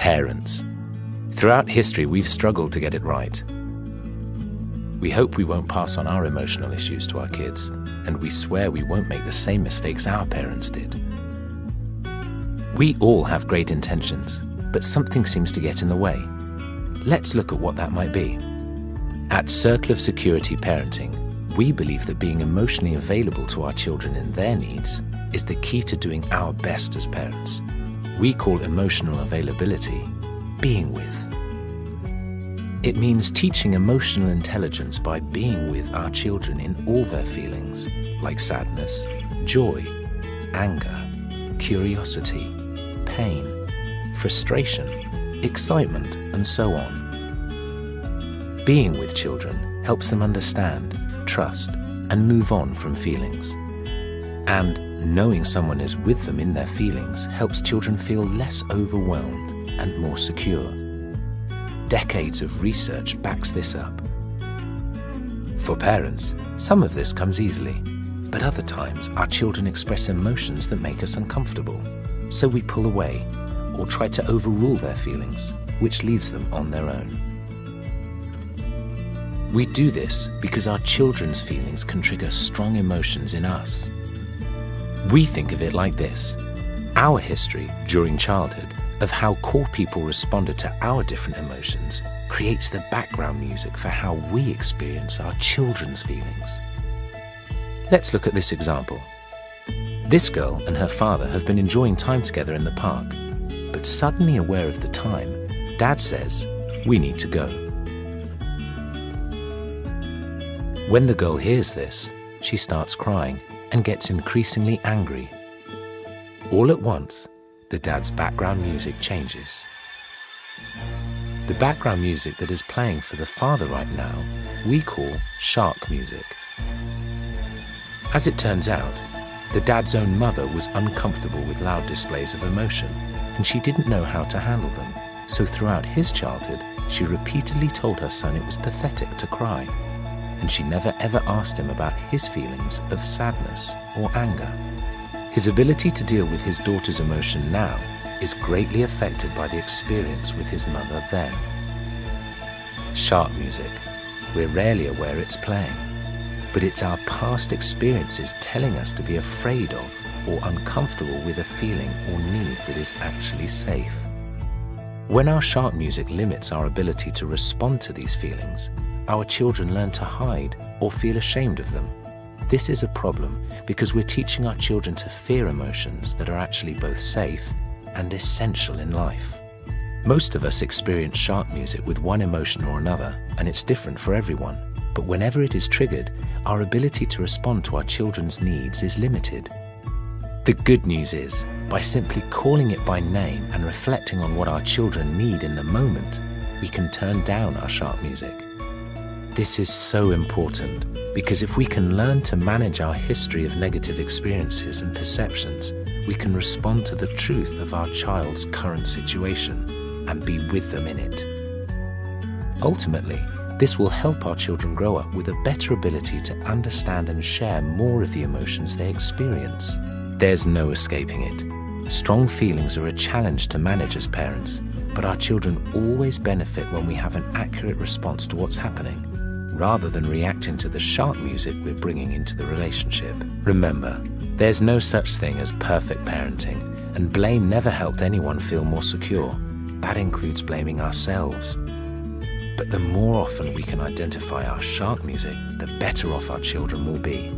Parents. Throughout history, we've struggled to get it right. We hope we won't pass on our emotional issues to our kids, and we swear we won't make the same mistakes our parents did. We all have great intentions, but something seems to get in the way. Let's look at what that might be. At Circle of Security Parenting, we believe that being emotionally available to our children and their needs is the key to doing our best as parents. We call emotional availability being with. It means teaching emotional intelligence by being with our children in all their feelings, like sadness, joy, anger, curiosity, pain, frustration, excitement, and so on. Being with children helps them understand, trust, and move on from feelings. And knowing someone is with them in their feelings helps children feel less overwhelmed and more secure. Decades of research backs this up. For parents, some of this comes easily, but other times our children express emotions that make us uncomfortable, so we pull away or try to overrule their feelings, which leaves them on their own. We do this because our children's feelings can trigger strong emotions in us. We think of it like this: our history during childhood of how core people responded to our different emotions creates the background music for how we experience our children's feelings. Let's look at this example. This girl and her father have been enjoying time together in the park, but suddenly aware of the time, Dad says, "We need to go." When the girl hears this, she starts crying and gets increasingly angry. All at once, the dad's background music changes. The background music that is playing for the father right now, we call shark music. As it turns out, the dad's own mother was uncomfortable with loud displays of emotion, and she didn't know how to handle them. So throughout his childhood, she repeatedly told her son it was pathetic to cry, and she never ever asked him about his feelings of sadness or anger. His ability to deal with his daughter's emotion now is greatly affected by the experience with his mother then. Shark music. We're rarely aware it's playing, but it's our past experiences telling us to be afraid of or uncomfortable with a feeling or need that is actually safe. When our shark music limits our ability to respond to these feelings, our children learn to hide or feel ashamed of them. This is a problem because we're teaching our children to fear emotions that are actually both safe and essential in life. Most of us experience shark music with one emotion or another, and it's different for everyone. But whenever it is triggered, our ability to respond to our children's needs is limited. The good news is, by simply calling it by name and reflecting on what our children need in the moment, we can turn down our shark music. This is so important because if we can learn to manage our history of negative experiences and perceptions, we can respond to the truth of our child's current situation and be with them in it. Ultimately, this will help our children grow up with a better ability to understand and share more of the emotions they experience. There's no escaping it. Strong feelings are a challenge to manage as parents, but our children always benefit when we have an accurate response to what's happening, rather than reacting to the shark music we're bringing into the relationship. Remember, there's no such thing as perfect parenting, and blame never helped anyone feel more secure. That includes blaming ourselves. But the more often we can identify our shark music, the better off our children will be.